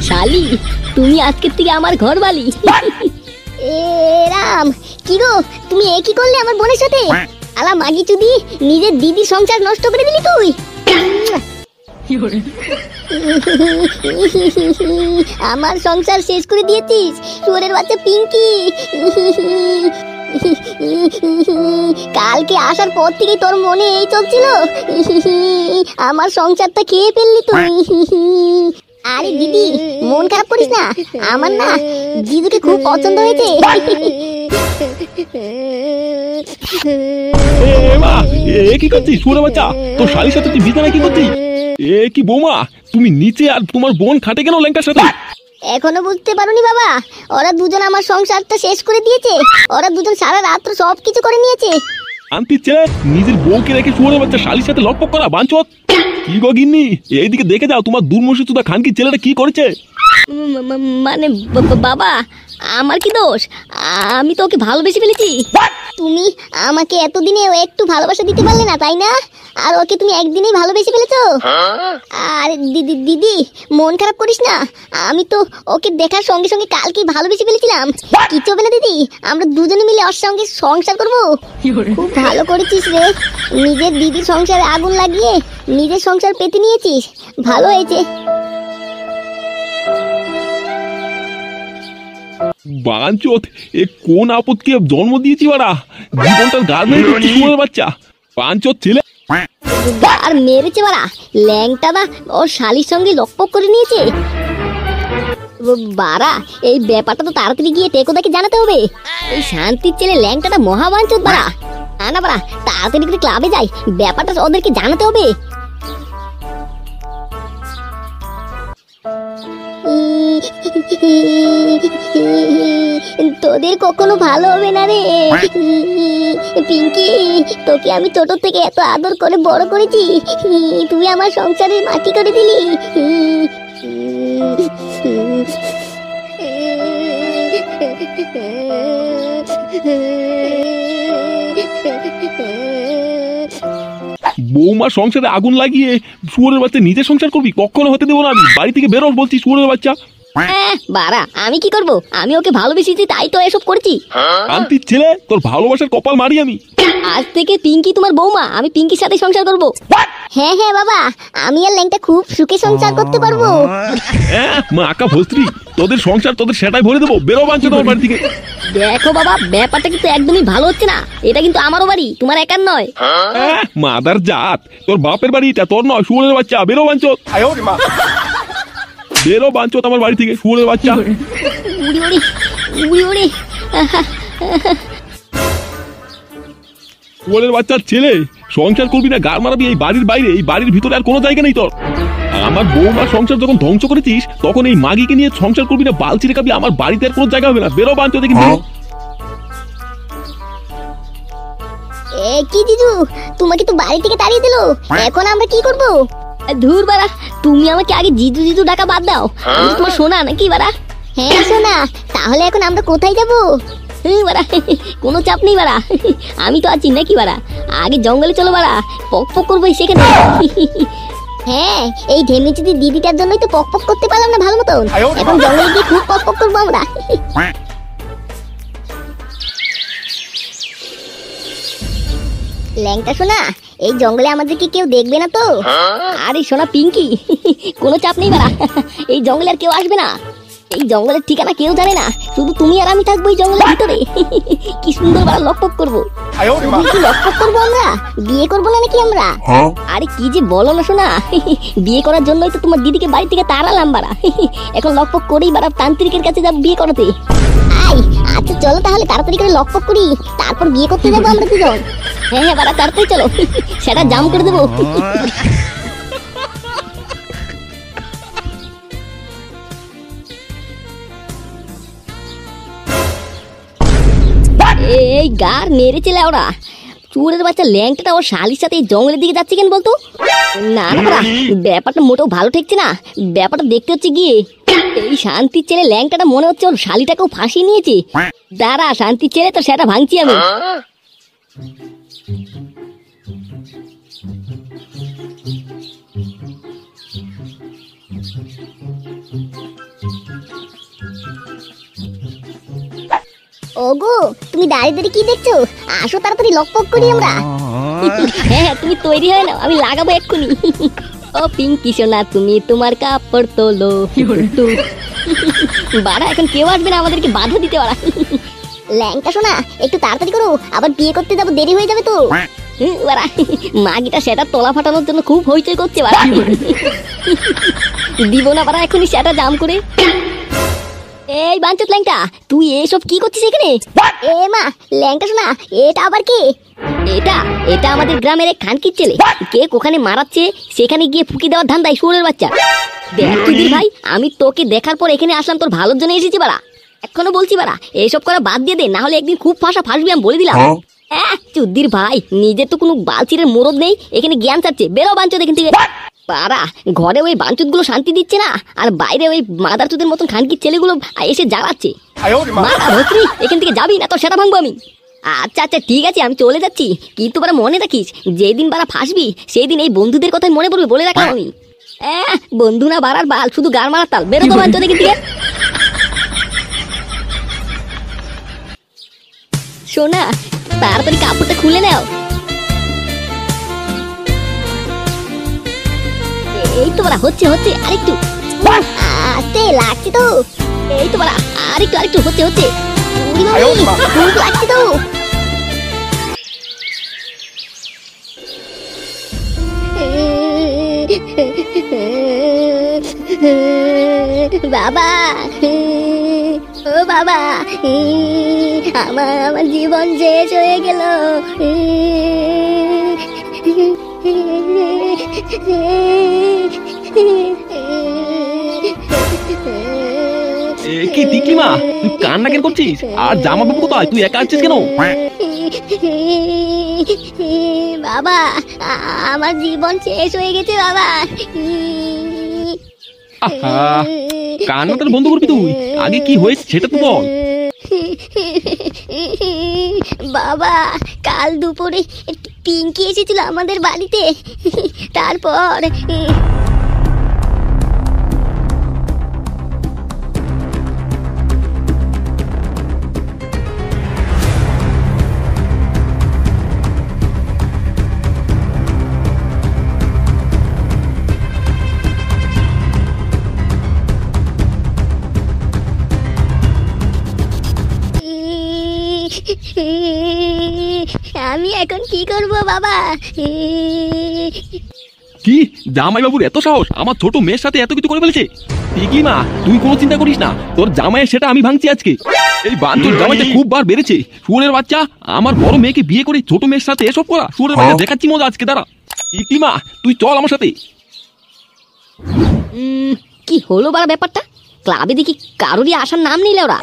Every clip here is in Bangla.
শালি তুমি আজকের থেকে আমার ঘর বালি। এ রাম, কি গো তুমি এ কি করলে আমার বোনের সাথে? আলা মাগি চুদি, নিজের দিদির সংসার নষ্ট করে দিলি তুই। আমার সংসার শেষ করে দিয়েছিস শুয়োরের বাচ্চা পিঙ্কি। কালকে আসার পর থেকে তোর মনে এই চলছিল, আমার সংসারটা খেয়ে ফেললি তুই। আরে দিদি মন খারাপ করিস না, আমার না জিজুকে খুব পছন্দ হয়েছে। কি করছিস শুয়োরের বাচ্চা? তোর শালির সাথে তুই বিছানায় কি করছিস? এ কি বৌমা, তুমি নিচে আর তোমার বোন খাটে কেন ল্যাংটার সাথে? এখনো বুঝতে পারোনি বাবা? ওরা দুজন আমার সংসারটা শেষ করে দিয়েছে। ওরা দুজন সারা রাত্র সবকিছু করে নিয়েছে। আন্টির ছেলে নিজের বউকে রেখে শুয়োরের বাচ্চা শালির সাথে লকপক করা বাঞ্চত। কি গো গিন্নি, এইদিকে দেখে যাও তোমার দুর্মসিতুদা খানকি ছেলেটা কি করেছে। মানে বাবা আমার কি দোষ? আমি তো ওকে ভালোবেসে ফেলেছি। তুমি আমাকে এতদিনেও একটু ভালোবাসা দিতে পারলে না, তাই না? আর ওকে তুমি একদিনেই ভালোবেসে ফেলেছো। আর দিদি দিদি মন খারাপ করিস না, আমি তো ওকে দেখার সঙ্গে সঙ্গে কালকেই ভালোবেসে ফেলেছিলাম। কিচ্ছু হবে না দিদি, আমরা দুজনে মিলে ওর সঙ্গে সংসার করবো। খুব ভালো করেছিস রে, নিজের দিদির সংসারে আগুন লাগিয়ে নিজের সংসার পেতে নিয়েছিস, ভালো হয়েছে। বাঞ্চত, এ কোন আপদকে জন্ম দিয়েছি বাড়া, জীবনটার গাল মেরে দিচ্ছি শুয়োরের বাচ্চা। বাঞ্চত ছেলে আর মেরেছে বাড়া, ল্যাংটাদা ওর শালির সঙ্গে লকপক করে নিয়েছে। বাড়া এই ব্যাপারটা তো তাড়াতাড়ি গিয়ে টেকোদাকে জানাতে হবে। এই শান্তির ছেলে ল্যাংটাটা মহাবাঞ্চত বাড়া। না বাড়া, তাড়াতাড়ি করে ক্লাবে যাই, ব্যাপারটা ওদেরকে জানাতে হবে। তোদের কখনো ভালো হবে না রে পিঙ্কি, তোকে আমি ছোট থেকে এত আদর করে বড় করেছি, তুই আমার সংসারের মাটি করে দিলি। বৌমার সংসারে আগুন লাগিয়ে শুয়োরের বাচ্চা নিজের সংসার করবি? কখনো হতে দেবো না আমি। বাড়ি থেকে বেরোস বলছি শুয়োরের বাচ্চা। বাড়া আমি কি করব? আমি ওকে ভালোবেসেছি তাই তো এসব করেছি। আন্টির ছেলে, তোর ভালোবাসার কপাল মারি আমি। আজ থেকে পিঙ্কি তোমার বৌমা, আমি পিঙ্কির সাথে সংসার করব। হ্যাঁ হ্যাঁ বাবা, আমি আর ল্যাংটা খুব সুখে সংসার করতে পারবো। মা আকা ভস্ত্রী, তোদের সংসার তোদের সেটাই ভরে দেবো। বেরো বাঞ্চত তোমার বাড়ি থেকে। দেখো বাবা, ব্যাপারটা কিন্তু একদমই ভালো হচ্ছে না। এটা কিন্তু আমারও বাড়ি, তোমার একার নয়। মাদার জাত, তোর বাপের বাড়ি এটা, তোর নয়। শুয়োরের বাচ্চা বেরো বাঞ্চত, বেরো বাঞ্চত আমার বাড়ি থেকে শুয়োরের বাচ্চা। শুয়োরের বাচ্চার ছেলে, সংসার করবি না গার মারাবি এই বাড়ির বাইরে, এই বাড়ির ভিতরে আর কোনো জায়গা নেই তোর। আমার বৌমার সংসার যখন ধ্বংস করেছিস তখন এই মাগিকে নিয়ে সংসার করবি না, বালছি রেখাবি, আমার বাড়িতে আর কোনো জায়গা হবে না। বেরো বাঞ্চত দেখি। কি জিজু, তোমাকে তো বাড়ি থেকে তাড়িয়ে দিল, এখন আমরা কি করব? ধুর বাড়া, তুমি আমাকে আগে জিজু জিজু ডাকা বাদ দাও। আমি তোমার সোনা নাকি বাড়া? হ্যাঁ সোনা, তাহলে এখন আমরা কোথায় যাবো? বাড়া কোনো চাপ নেই বাড়া, আমি তো আছি নাকি বাড়া। আগে জঙ্গলে চলো বাড়া, পক পক করবো সেখানে। হ্যাঁ, এই ঢেমিচুদি দিদিটার জন্যই তো পক পক করতে পারলাম না ভালো মতন। এখন জঙ্গলে গিয়ে খুব পক পক করবো আমরা। ল্যাংটা সোনা, এই জঙ্গলে আমাদেরকে কেউ দেখবে না তো? আরে সোনা পিঙ্কি, কোনো চাপ নেই বাড়া, এই জঙ্গলে আর কেউ আসবে না। এই জঙ্গলের ঠিকানা কেউ জানে না, শুধু তুমি আর আমি থাকবো এই জঙ্গলের ভিতরে। কি সুন্দর বাড়া লকপক করবো। কি লকপক করবো আমরা? বিয়ে করবো না নাকি আমরা? আরে কি যে বলো না সোনা, বিয়ে করার জন্যই তো তোমার দিদিকে বাড়ি থেকে তাড়ালাম বাড়া। এখন লকপক করেই বাড়া তান্ত্রিকের কাছে যাব বিয়ে করাতে। আচ্ছা চলো তাহলে তাড়াতাড়ি করে লকপক করি, তারপর বিয়ে করতে যাবো আমরা দুজন। হ্যাঁ হ্যাঁ বাড়া তাড়াতাড়ি চলো, সেটা জাম করে দেবো। এই গার মেরেছে ওরা, চুরের বাচ্চা ল্যাংটাটা ওর শালির সাথে এই জঙ্গলের দিকে যাচ্ছে কেন বলতো? না না, ব্যাপারটা মোটেও ভালো ঠেকছে না। ব্যাপারটা দেখতে হচ্ছে গিয়ে। এই শান্তির ছেলে ল্যাংটাটা মনে হচ্ছে ওর শালিটাকেও ফাঁসিয়ে নিয়েছে। দাঁড়া শান্তির ছেলে, তো সেটা ভাঙছি আমি। দাঁড়িয়ে দাঁড়িয়ে কি দেখছো? আসো তাড়াতাড়ি লকপক করি আমরা। হ্যাঁ তুমি তৈরি হয়ে নাও, আমি লাগাবো এক্ষুনি। ও পিঙ্কি সোনা তুমি তোমার কাপড় তোলো। বাড়া এখন কেউ আসবে না আমাদেরকে বাধা দিতে পারা। ল্যাংটা শোনা, একটু তাড়াতাড়ি করো, আবার বিয়ে করতে যাবো, দেরি হয়ে যাবে তো। বাড়া মাগিটা সেটা তোলা ফাটানোর জন্য খুব হইচই করছে বাড়া। দিব না বাড়া এখনই সেটা জাম করে। এই বাঞ্চত ল্যাংটা, তুই এসব কি করছিস এখানে? এ মা, ল্যাংটা শোনা, এটা আবার কি? এটা এটা আমাদের গ্রামের এক খানকির ছেলে, কে ওখানে মারাচ্ছে সেখানে গিয়ে ফুকি দেওয়ার ধান্দায় শুয়োরের বাচ্চা। দেখ তুই ভাই, আমি তোকে দেখার পর এখানে আসলাম, তোর ভালোর জন্য এসেছি বাড়া। এখনো বলছি বাড়া এইসব করা বাদ দিয়ে দে, না হলে একদিন খুব ফাঁসবি আমি বলে দিলাম। চুদ্দির ভাই, নিজের তো কোনো বালচিরের মোরদ নেই, এখানে জ্ঞান চাচ্ছে। বেরো বাঞ্চত এখান থেকে। পারা ঘরে ওই বাঞ্চুত গুলো শান্তি দিচ্ছে না, আর বাইরে ওই মাদার চুদের মতন খানকির ছেলেগুলো এসে জ্বালাচ্ছে। মাথা ভর্তি, এখান থেকে যাবি না তো সেটা ভাঙবো আমি। আচ্ছা আচ্ছা ঠিক আছে, আমি চলে যাচ্ছি, কিন্তু বারা মনে রাখিস যেদিন বারা ফাঁসবি সেই দিন এই বন্ধুদের কথাই মনে পড়বে, বলে রাখলাম আমি। বন্ধু না বাড়ার বাল, শুধু গার মারার তাল। বেরো তো বাঞ্চত এখান থেকে। শোনা তাড়াতাড়ি কাপড়টা খুলে নাও। এই তো বাড়া হচ্ছে আরেকটু। আস্তে লাগছে তো। এই তো বাড়া আরেকটু হচ্ছে। খুব লাগছে তো। বাবা, ও বাবা, আমার জীবন শেষ হয়ে গেল। কি টিকলিমা, তুই কান্না কেন করছিস? আর জামা বাবু কোথায়? তুই একা আছিস কেন? বাবা, আমার জীবন শেষ হয়ে গেছে বাবা। কান্নাটা বন্ধ করবি তুই, আগে কি হয়েছে সেটা তো বল। বাবা, কাল দুপুরে পিঙ্কি এসেছিল আমাদের বাড়িতে, তারপর আমি এখন কি করব বাবা? কি জামাই বাবুর এত সাহস, আমার ছোট মেয়ের সাথে এত কিছু করে ফেলেছে? টিকলিমা তুই কোনো চিন্তা করিস না, তোর জামাইয়ের সেটা আমি ভাঙছি আজকে। এই বাঞ্চোর জামাইটা খুব বার বেড়েছে। শুয়োরের বাচ্চা, আমার বড় মেয়েকে বিয়ে করে ছোট মেয়ের সাথে এসব করা। শুয়োরের বাচ্চা দেখাচ্ছি মজা আজকে, দাঁড়া। টিকলিমা তুই চল আমার সাথে। কি হলো বাড়া ব্যাপারটা? ক্লাবে দেখি কারোরই আসার নাম নেই লেওরা।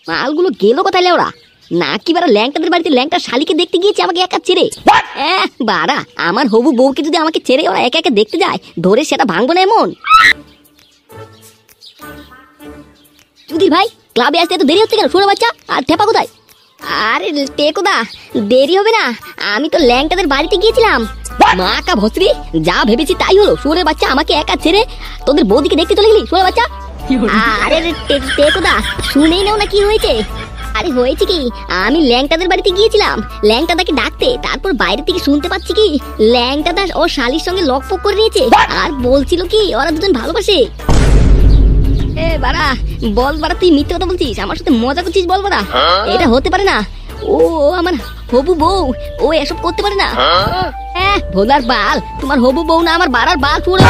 মালগুলো গেল কোথায় লেওরা? নাকি বারা ল্যাংটাদের বাড়িতে ল্যাংটা শালিকে দেখতে গিয়েছে আমাকে একা ছেড়ে? বারা আমার হবু বউকে যদি আমাকে ছেড়ে ওরা একা একা দেখতে যায়, ধরে সেটা ভাঙবো না এমন। চুদির ভাই, ক্লাবে আসতে এত দেরি হচ্ছে কেন? শুনে বাচ্চা আর ঠেপা কোথায়? আরে টেকোদা, দেরি হবে না, আমি তো ল্যাংটাদের বাড়িতে গিয়েছিলাম। মা কা ভস্রী, যা ভেবেছি তাই হলো। শুয়োরের বাচ্চা আমাকে একা ছেড়ে তোদের বৌদিকে দেখতে চলে গেলি শুয়োরের বাচ্চা। আরে টেকোদা, শুনেই নাও না কি হয়েছে। আরে হয়েছে কি, আমি ল্যাংটাদের বাড়িতে গিয়েছিলাম ল্যাংটাদাকে ডাকতে, তারপর বাইরে থেকে শুনতে পাচ্ছি কি ল্যাংটাদা ও শালির সঙ্গে লকপক করে নিয়েছে, আর বলছিল কি ওরা দুজন ভালোবাসে। বাড়া বল বাড়া, তুই মিথ্যে কথা বলছিস, আমার সাথে মজা করছিস? বল বাড়া, এটা হতে পারে না। ও আমার হবু বউ, ও এসব করতে পারে না। ভোলার বাল, তোমার হবু বউ না আমার বাড়ার বাল পুরো।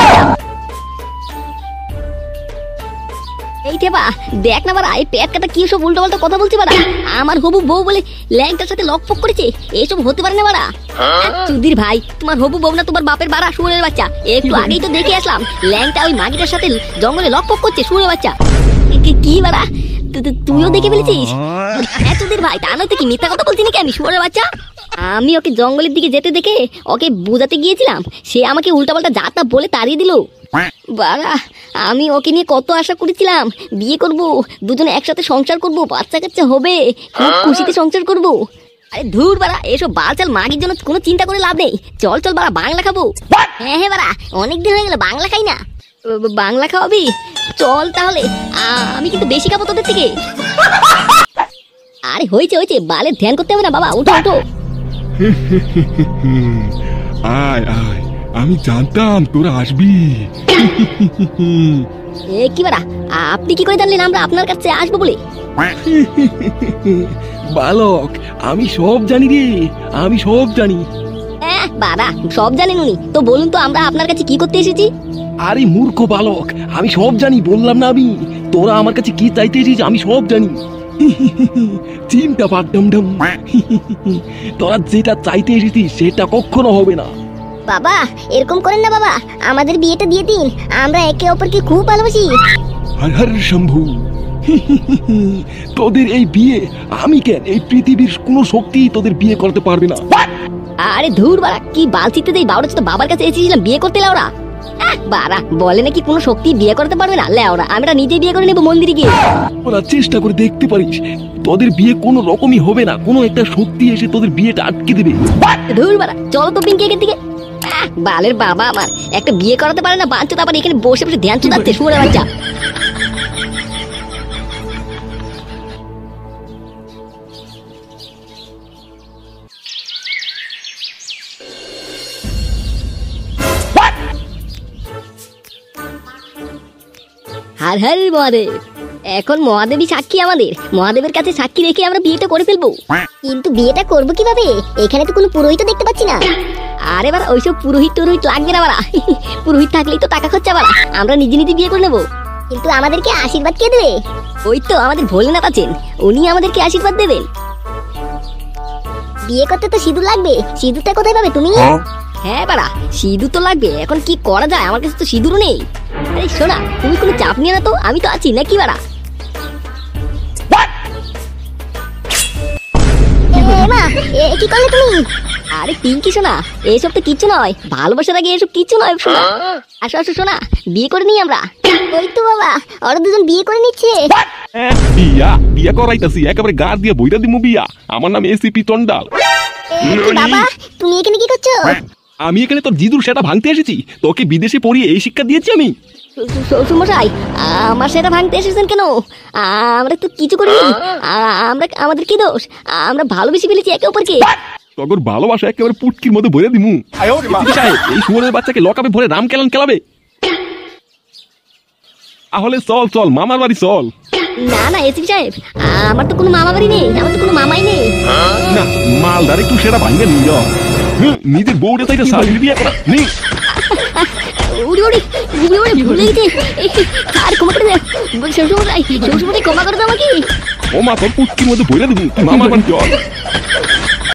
এই টেপা দেখ না বাড়া, এই পেট কাটা কি সব উল্টো পাল্টা কথা বলছি বাড়া। আমার হবু বউ বলে ল্যাংটার সাথে লকপক করেছে, এইসব হতে পারে না বাড়া। চুদির ভাই, তোমার হবু বউ না তোমার বাপের বাড়া শুয়োরের বাচ্চা। একটু আগেই তো দেখে আসলাম ল্যাংটা ওই মাগিটার সাথে জঙ্গলে লকপক করছে শুয়োরের বাচ্চা। কি বাড়া, তুইও দেখে ফেলেছিস? চুদির ভাই, তা নয় তো কি মিথ্যা কথা বলছি নাকি আমি শুয়োরের বাচ্চা? আমি ওকে জঙ্গলের দিকে যেতে দেখে ওকে বুঝাতে গিয়েছিলাম, সে আমাকে উল্টাপাল্টা যা তা বলে তাড়িয়ে দিল। বাড়া আমি ওকে নিয়ে কত আশা করেছিলাম, বিয়ে করব, দুজনে একসাথে সংসার করব, বাচ্চা কাচ্চা হবে, খুব খুশিতে সংসার করব। আরে ধুর বাড়া, এসব বালচাল মাগির জন্য কোনো চিন্তা করে লাভ নেই। চল চল বাড়া, বাংলা খাবো। হ্যাঁ বাড়া, অনেকদিন হয়ে গেল বাংলা খাই না। বাংলা খাওয়াবি? চল তাহলে, আমি কিন্তু বেশি খাবো তোদের থেকে। আরে হয়েছে হয়েছে, বালের ধ্যান করতে হবে না বাবা, উঠো উঠো। আয় আয়, আমি জানতাম তোরা আসবি। এ কি বাড়া, আপনি কি করে জানলেন আমরা আপনার কাছে আসবো বলে? বালক, আমি সব জানি রে, আমি সব জানি। বাড়া সব জানেন উনি, তো বলুন তো আমরা আপনার কাছে কি করতে এসেছি? আরে মূর্খ বালক, আমি সব জানি, বললাম না আমি? তোরা আমার কাছে কি চাইতে এসেছিস আমি সব জানি। চিন্তা পার ডমডম। তোরা যেটা চাইতে এসেছিস সেটা কখনো হবে না। বাবা এরকম করেন না বাবা, আমাদের বিয়েটা দিয়ে দিন, আমরা একে অপরকে খুব ভালোবাসি। হর হর শম্ভু। তোদের এই বিয়ে আমি কেন, এই পৃথিবীর কোনো শক্তি তোদের বিয়ে করতে পারবে না। আরে ধুর বাড়া, কি বালচিতে দেই বাউরা, তো বাবার কাছে এসেছিলাম বিয়ে করতে লেওরা। বাড়া বলে নাকি কোনো শক্তি বিয়ে করতে পারবে না, লেওরা আমরা নিজে বিয়ে করে নেবো মন্দিরে গিয়ে। তোরা চেষ্টা করে দেখতে পারিস, তোদের বিয়ে কোনো রকমই হবে না, কোনো একটা শক্তি এসে তোদের বিয়েটা আটকে দেবে। ধুর বাড়া, চলো তো পিঙ্কি এখান থেকে। বালের বাবা আমার একটা বিয়ে করাতে পারে না, বাঞ্চো আবার এখানে বসে বসে ধ্যান চুদাচ্ছে শুয়োরের বাচ্চা। হর হর মহাদেব। এখন মহাদেবী সাক্ষী আমাদের, মহাদেবের কাছে সাক্ষী রেখে আমরা বিয়েটা করে ফেলবো। কিন্তু বিয়েটা করবো কিভাবে? এখানে তো কোনো পুরোহিত দেখতে পাচ্ছি না। আরে বাড়া ওইসব পুরোহিত টুরোহিত লাগবে না বাড়া, পুরোহিত থাকলেই তো টাকা খরচা বাড়া, আমরা নিজে নিজে বিয়ে করে নেবো। কিন্তু আমাদেরকে আশীর্বাদ কে দেবে? ওই তো আমাদের ভোলেনাথ আছেন, উনি আমাদেরকে আশীর্বাদ দেবেন। বিয়ে করতে তো সিঁদুর লাগবে, সিঁদুরটা কোথায় পাবে তুমি? হ্যাঁ বাড়া সিঁদুর তো লাগবে, এখন কি করা যায়, আমার কাছে তো সিঁদুরও নেই। আরে শোনা, তুমি কোনো চাপ নিয়ে না তো, আমি তো আছি নাকি বাড়া। মা এ কি করলে তুমি? আরে পিঙ্কি শোনা, এসব তো কিচ্ছু নয়, ভালোবাসার আগে এসব কিচ্ছু নয় শোনা। আসো আসো শোনা, বিয়ে করে নিই আমরা। ওই তো বাবা, ওরা দুজন বিয়ে করে নিচ্ছে। বিয়া বিয়া করাইতাছি, একেবারে গার দিয়ে বইটা দিমু বিয়া। আমার নাম এসিপি চন্ডাল। বাবা তুমি এখানে কি করছো? আমি এখানে তোর জিদুর সেটা ভাঙতে এসেছি, তোকে বিদেশে পড়িয়ে এই শিক্ষা দিয়েছি আমি। শ্বশুরমশাই আমার সেটা ভাঙতে এসেছেন কেন? আমরা তো কিছু করিনি, আমরা আমাদের কি দোষ? আমরা ভালোবেসে ফেলেছি একে অপরকে। তখন ভালোবাসা একেবারে পুটকির মধ্যে ভরে দিমু। সাহেব এই শুয়োরের বাচ্চাকে লকাপে ভরে রাম কেলান কেলাবে। তাহলে চল চল মামার বাড়ি চল। না না এসপি সাহেব, আমার তো কোনো মামা বাড়ি নেই, আমার তো কোনো মামাই নেই। না মালদারে তুই সেটা ভাঙবে নিয়ে যা। নিজের বউটা তাই শাড়ি বিয়ে করা নি। উড়ি উড়ি উড়ি উড়ি ভুলে গেছে, আর ক্ষমা করে দে শ্বশুরমশাই, শ্বশুরমশাই ক্ষমা করে দাও আমাকে। ও মা তোর পুটকির মধ্যে ভরে দিবি, মামার বাড়ি চল।